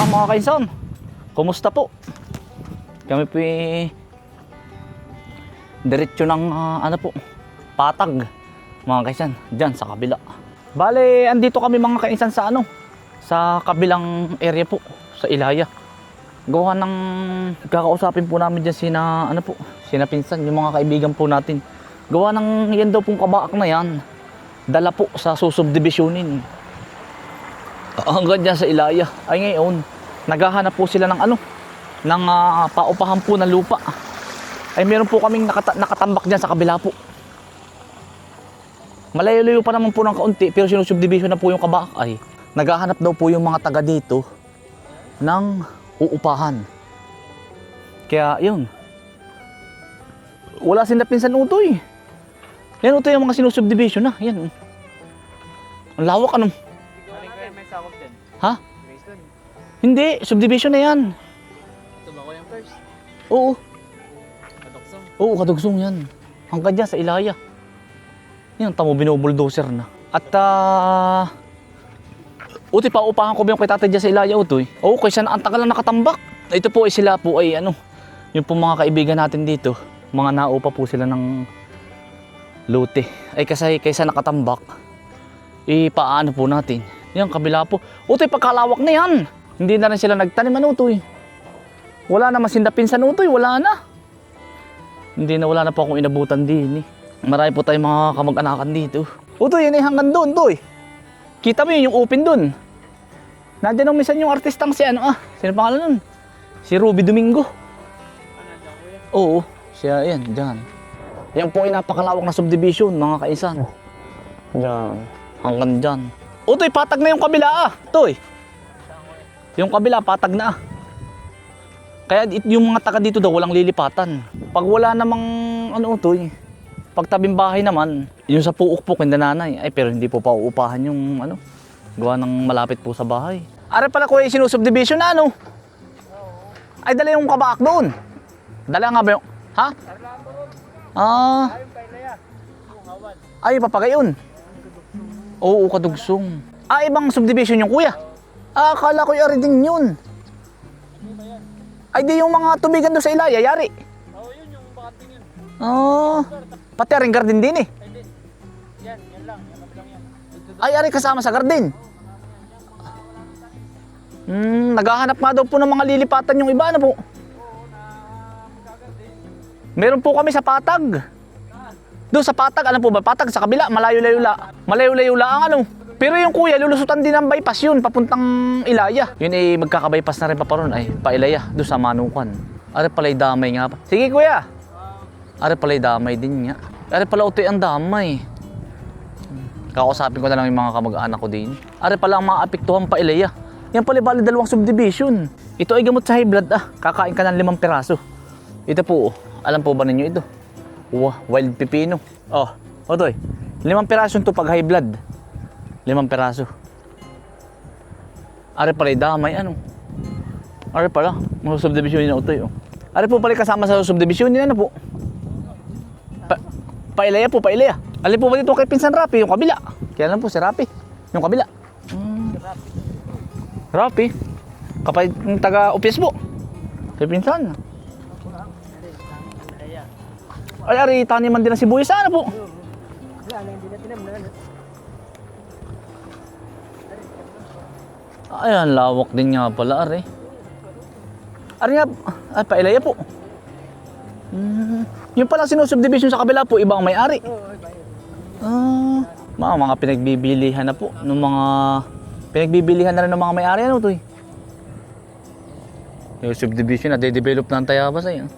lang mga kainsan. Kumusta po? Kami po diretso ng ano po, patag mga kainsan, dyan sa kabila. Bale, andito kami mga kainsan sa ano, sa kabilang area po, sa Ilaya. Gawa ng kakausapin po namin dyan sina, ano po, sina pinsan, yung mga kaibigan po natin. Gawa ng yan daw pong kabaak na yan, dala po sa susubdivisionin. Hanggang dyan sa Ilaya. Ay ngayon, naghahanap po sila ng ano, ng paupahan po ng lupa. Ay meron po kaming nakatambak dyan sa kabila po. Malayo-layo pa naman po ng kaunti, pero sinusubdivision na po yung kabaak. Ay naghahanap daw po yung mga taga dito ng uupahan. Kaya yun, wala sila pinsan utoy. Yan utoy yung mga sinusubdivision na. Yan. Ang lawak ano. Ha? Hindi, subdivision na yan. Ito ba ko yung first? Oo. Kaduksong? Oo, kadugsong yan. Hanggang dyan sa Ilaya. Yan, tamo binubuldoser na. At utoy, paupahan ko ba yung kay tatay dyan sa Ilaya utoy? Oo, kaysa na ang tagal na nakatambak. Ito po ay sila po ay ano, yung po mga kaibigan natin dito, mga naupa po sila ng lote. Ay kasi kaysa nakatambak, ipaano po natin. Yan, kabila po. Utoy, pagkalawak na yan. Hindi na rin sila nagtanim ano utoy. Wala na masindapinsan utoy, wala na. Wala na po akong inabutan din eh. Marami po tayong mga kamag-anakan dito. Utoy, yan ay hanggang doon, utoy. Kita mo yun, yung open doon. Nandiyan ang minsan yung artistang si ano sino pangalan nun? Si Ruby Domingo. Oo, siya yan, dyan. Yan po ay napakalawak na subdivision, mga kainsan. Dyan, hanggang dyan. Utoy, patag na yung kabila Toy. Yung kabila, patag na Kaya yung mga taga dito daw, walang lilipatan. Pag wala namang ano utoy, pag tabing bahay naman, yung sa puok-puok yung nanay, ay pero hindi po pa uupahan yung ano, gawa ng malapit po sa bahay. Are pala ko ay sinusubdivision na ano? Ay dala yung kabaak doon. Dala nga ba yung, ha? Ay papagayon. Oo, kadugsong. Ibang subdivision yung kuya. Akala ko yung din yun. Ay di yung mga tubigan doon sa Ilaya, yari. Oo, yun yung bakating yun. Pati rin garden din eh. Hindi. Yan lang. Yan lang yan. Ay, ari kasama sa garden. Naghahanap nga daw po ng mga lilipatan yung iba na po. Meron po kami sa Patag. Doon sa Patag, alam po ba? Patag sa kabila, malayo-layo lang ano. Pero yung kuya, lulusutan din ng bypass yun, papuntang Ilaya. Yun ay magkaka-bypass na rin pa ron, ay pa Ilaya, doon sa Manukan. Ari pala'y damay nga pa. Sige kuya. Ari pala'y damay din nga. Ari pala utoy ang damay. Kakausapin ko na lang yung mga kamag-anak ko din. Ari pala ang mga apektuhan pa Ilaya. Yan pala bali dalawang subdivision. Ito ay gamot sa high blood Kakain ka ng 5 piraso. Ito po, alam po ba ninyo ito? Wild pipino. Otoy, 5 piraso ito pag high blood. 5 piraso. Ari pala damay ano. Ari pala, mga subdivision na utoy. Ari po pala kasama sa subdivision nila ano po. Pailaya po, pailaya. Alin po ba dito kay Pinsan Rapi, yung kabila? Kaya lang po si Rapi, yung kabila. Rapi? Kapag yung taga-upis po. Kay Pinsan. Ay, ari, taniman din na sibuyas ano po. Ayan, lawak din nga pala, ari. Ari nga, pailaya po. Yung palang sinusubdivision sa kabila po, ibang may-ari. Mga pinagbibilihan na po. Pinagbibilihan na rin ng mga may-ari, ano to eh. Yung subdivision na, de-develop na ang Tayabas ay.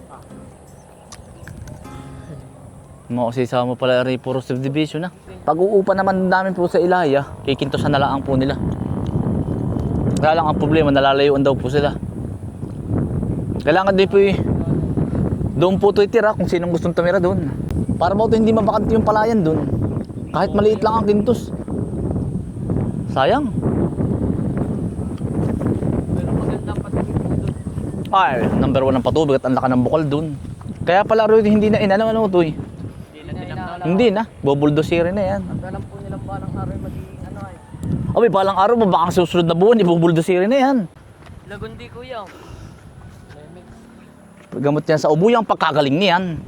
Makasisama pala rin puro subdivision na. Pag-uupa naman namin po sa Ilaya, kikintosan na lang po nila. Kaya lang ang problema, nalalayuan daw po sila. Kailangan din po doon po ito itira kung sinong gustong tumira doon. Para ba ito hindi mabakante yung palayan doon. Kahit maliit lang ang kintos. Sayang. Ay, number 1 ang patubig at ang laka ng bukal doon. Kaya pala rin hindi na inano ito eh. Hindi na, bubuldosirin na yan. Ang alam po nilang balang araw magiging ano ay. Balang araw, baka susunod na buwan, ibubuldosirin na yan. Lagundi kuya. Lemix. Gamot yan sa ubo yung pagkagaling niyan.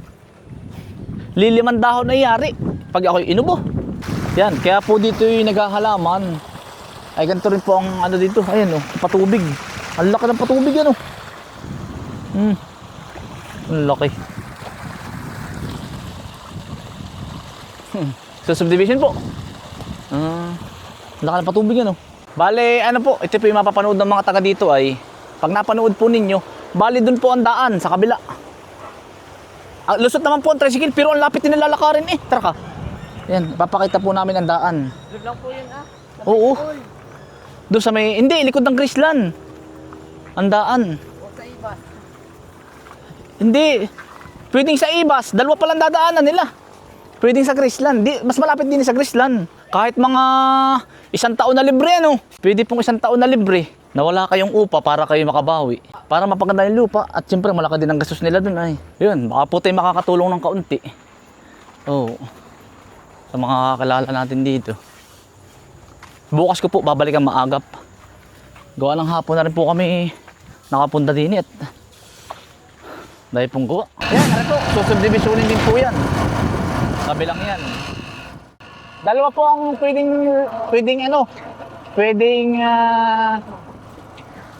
Liliman dahon na yari pag ako'y inubo. Yan, kaya po dito yung naghahalaman. Ay ganito rin po ang ano dito. Ayan oh, patubig. Ang laki ng patubig yan oh. Ang laki. So subdivision po. Ang laki ng patubig yan oh. Bale, ano po, ito po yung mapapanood ng mga taga dito ay pag napanood po ninyo, bale dun po ang daan sa kabila. Lusot naman po ang tricycle pero ang lapit din lalakarin eh. Tara ka. Yan, papakita po namin ang daan. Doon lang po yun ah. Oo. Doon sa may, hindi, likod ng Graceland. Ang daan. O sa iba. Hindi. Pwedeng sa Ibas, dalawa palang dadaanan nila. Pwedeng sa Graceland. Mas malapit din sa Graceland. Kahit mga 1 taon na libre, ano? Pwede pong 1 taon na libre na wala kayong upa para kayo makabawi. Para mapaganda yung lupa. At siyempre, malaki din ang gastos nila dun. Ay. Yun, baka po tayo makakatulong ng kaunti. Oo. Sa mga kakilala natin dito. Bukas ko po, babalikan maagap. Gawa ng hapon na rin po kami nakapunta din at dahil pong gawa. Yan, ano po, susubdivisionin din po yan. Kabilang yan. Dalawa po ang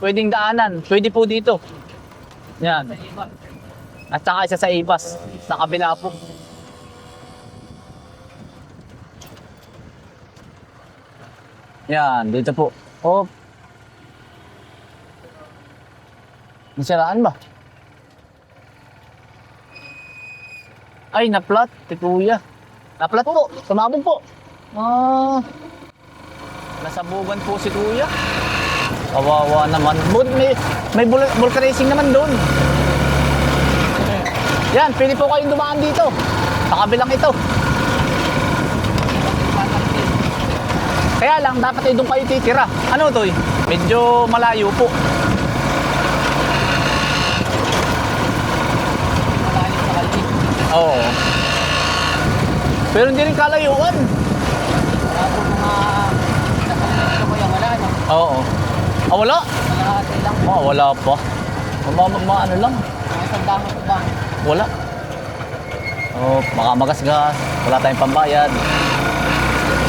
pwedeng daanan. Pwede po dito. Yan. At saka isa sa Ibas. Sa kabila po. Yan, dito po. Oh. Nasiraan ba? Ay, naplat. Tikuya. Naplat po. Sumabog po. Nasabugan po si Kuya. Kawawa naman. May vulcanizing naman doon. Yan, pwede po kayong dumaan dito. Sa kabilang ito. Kaya lang, dapat ay doon kayo titira. Ano to eh? Medyo malayo po. Malayo sa kalye. Oo. Pero hindi rin kalayuan. Wala po mga nakalimito ko yung wala no? Oo. Ah, wala? Malahati lang. Ah, wala pa. Ano lang. Mga sandang ko ba? Wala. Oh, baka magasgas. Wala tayong pambayad.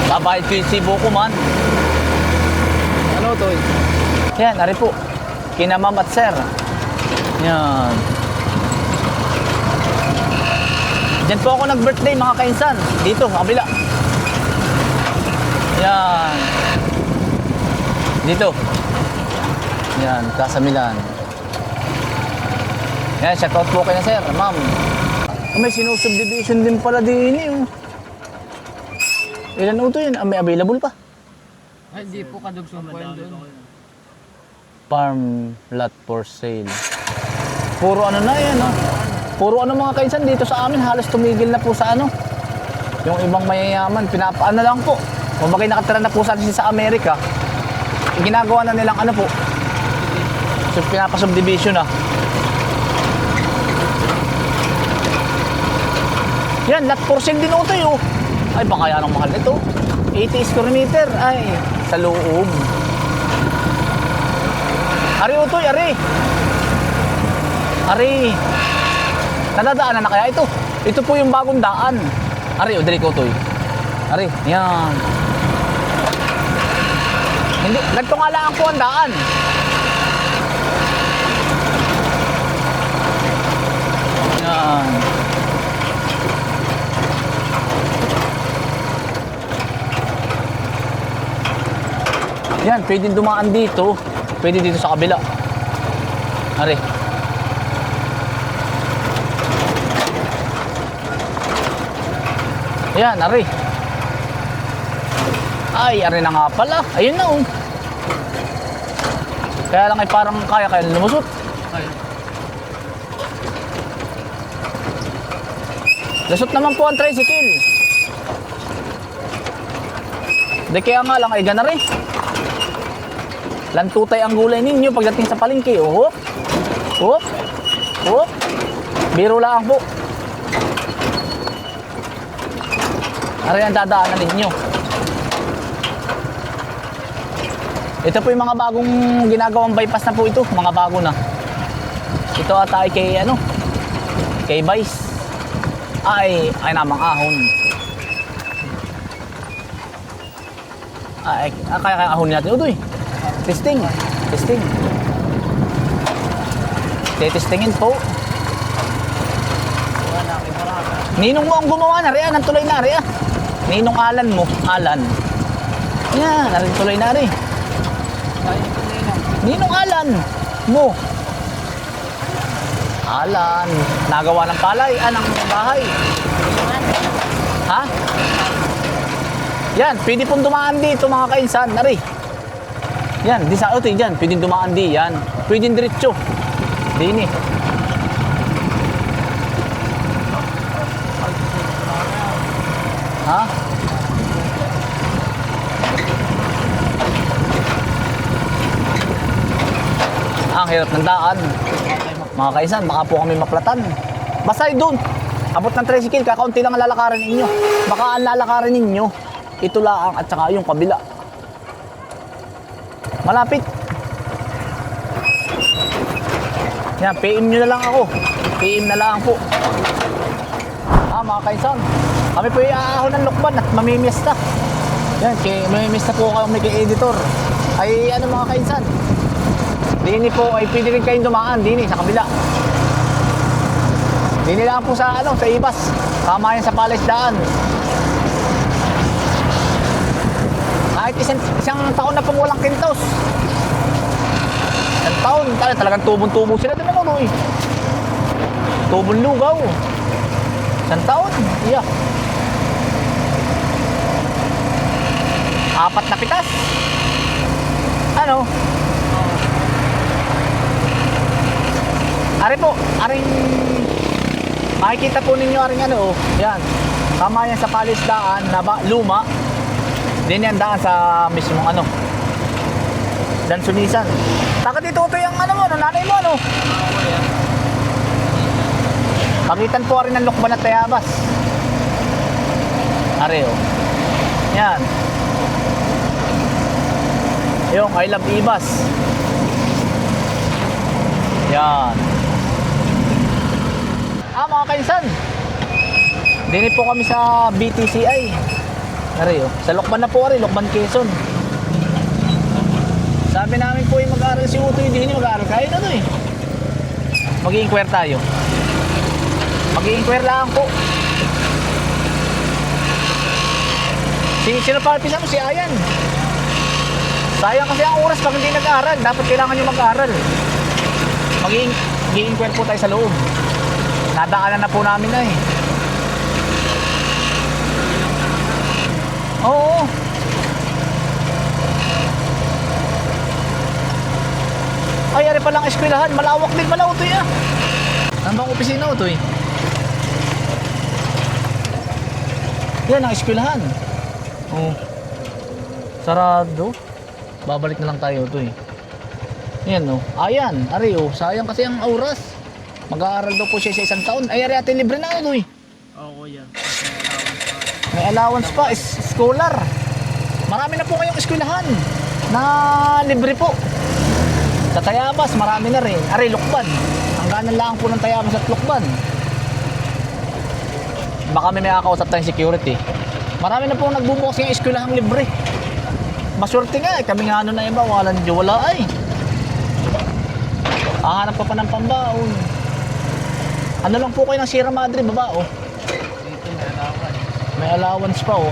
Babayad ko yung sibo ko man. Ano to eh? Yan, ari po. Kina ma'am at sir. Yan. Diyan po ako nag-birthday mga kainsan. Dito, sa kabila. Yan. Dito. Yan, Casa Milan. Yan, shoutout po kayo sir, ma'am. May sinusubdivision din pala din eh. Oh. Ilan auto yun? May available pa? Ay, hindi po kadugsong po yun doon. Farm lot for sale. Puro ano na yan, no? Puro ano mga kainsan dito sa amin, halos tumigil na po sa ano. Yung ibang mayayaman, pinapaano lang po. Kung bagay nakatira na po sa Amerika, ginagawa na nilang ano po. So, pinapasubdivision na. Yan, lot for sale din ito yun. Ay, baka yan ang mahal nito. 80 square meter. Ay, sa loob. Ari utoy, ari. Ari. Nadadaanan na kaya ito? Ito po yung bagong daan. Ari, dali ko utoy. Ari, yan. Hindi, ganito nga lang po ang daan. Yan. Yan, pwedeng dumaan dito. Pwede dito sa kabila. Ari. Yan, ari. Ay, ari na nga pala. Ayun na, oh. Kaya lang ay parang kaya lumusot. Ay. Lusot naman po ang tricycle. Di kaya nga lang ay gana rin. Lantutay ang gulay ninyo pagdating sa palengke. Oh. Oh. Oh. Biro lang po. Ari ang dadaanan ninyo. Ito po yung mga bagong ginagawang bypass na po ito. Mga bago na. Ito ata ay kay ano? Kay Vice. Ay namang ahon. Kaya ahon natin. Udoy. Testing. Testingin po. Ninong mo ang gumawa na rin. Ang tuloy na rin. Ninong Alan mo. Alan. Yan. Ang tuloy na rin. Ninong Alan mo. Alan. Nagawa ng palay. Ng bahay. Ha? Yan. Pwede pong dumaan dito mga kainsan. Nari. Yan. Di sa auto. Yan. Pwede dumaan di. Yan. Pwede diretso. Dini. Ha? Ang hirap ng daan. Mga kaisan, baka po kami maplatan. Basta doon. Abot ng tricycle, kakaunti lang ang lalakarin ninyo. Baka ang lalakarin ninyo, ito lang at saka yung kabila. Malapit. Yan, PM nyo na lang ako. PM na lang po. Mga kaisan, kami po iaahon ng lukban at mamimiesta. Yan, mamimiesta po kami kay editor. Ay ano mga kaisan, dini po ay pwede rin kayong dumaan dini sa kabila. Dini lang po sa ano, sa Ibas. Tama yan sa Palesdaan. Kahit isang taon na pong walang kintos. Isang taon, talagang tubong-tubo sila din naman eh. Tubong lugaw. Isang taon, iya. 4 na pitas. Ano? Ari po, aring makikita po ninyo aring ano, yan. Tama yan sa Palesdaan na luma. Din yan daan sa mismong ano. Dansunisan. Taka dito ito yung ano mo, nanay mo ano. Pagitan po rin ng Lukban at Tayabas. Ari oh. Yan. Yung I Love Ibas. Yan. Mga kainsan, dini po kami sa BTCI. Ari oh. Sa Lukban na po rin, Lukban Quezon. Sabi namin po yung mag-aaral si Utoy, hindi mag-aaral. Kahit ano eh. Mag-i-inquire tayo. Mag-i-inquire lang po. Sino pa pisa mo? Si Ayan. Sayang kasi ang oras pag hindi nag-aaral. Dapat kailangan nyo mag-aaral. Mag-i-inquire po tayo sa loob. Nadaanan na po namin na eh. Oo. Ay, ari palang eskwelahan. Malawak din pala Utoy ah. Ano bang opisina Utoy? Yan ang eskwelahan. Oh. Sarado. Babalik na lang tayo Utoy. Yan oh. Ayan, ari oh. Sayang kasi ang oras. Mag-aaral daw po siya sa isang taon. Ay, ari atin libre na Utoy. Oo, yan. May allowance pa, scholar. Marami na po kayong eskwelahan na libre po. Sa Tayabas, marami na rin. Ari, Lukban. Hangganan lang po ng Tayabas at Lukban. Baka may makakausap tayong security. Marami na po nagbubukas ng eskwelahang libre. Maswerte nga eh. Kami nga ano na iba, walang wala ay. Hahanap pa ng pambaon. Ano lang po kayo ng Sierra Madre, baba oh. Dito may allowance. May allowance pa oh.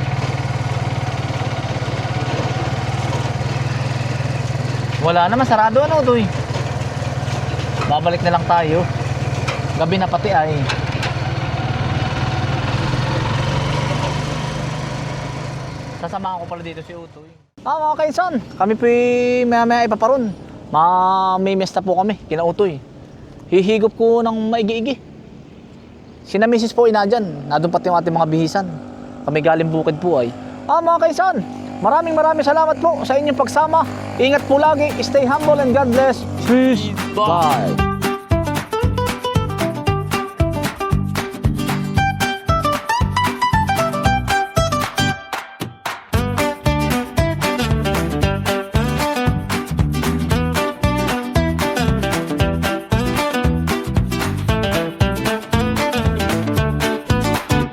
Wala naman, sarado ano Utoy. Babalik na lang tayo. Gabi na pati ay. Sasamahan ko pala dito si Utoy. Mga kaisan, kami po maya-maya ipaparon. Mamimiesta po kami, kina Utoy. Hihigop ko ng maigi-igi. Sina Mrs. po inadyan, nadun pati yung ating mga bihisan. Kami galing bukid po ay. Mga kaisan, maraming salamat po sa inyong pagsama. Ingat po lagi, stay humble and God bless. Peace. Bye.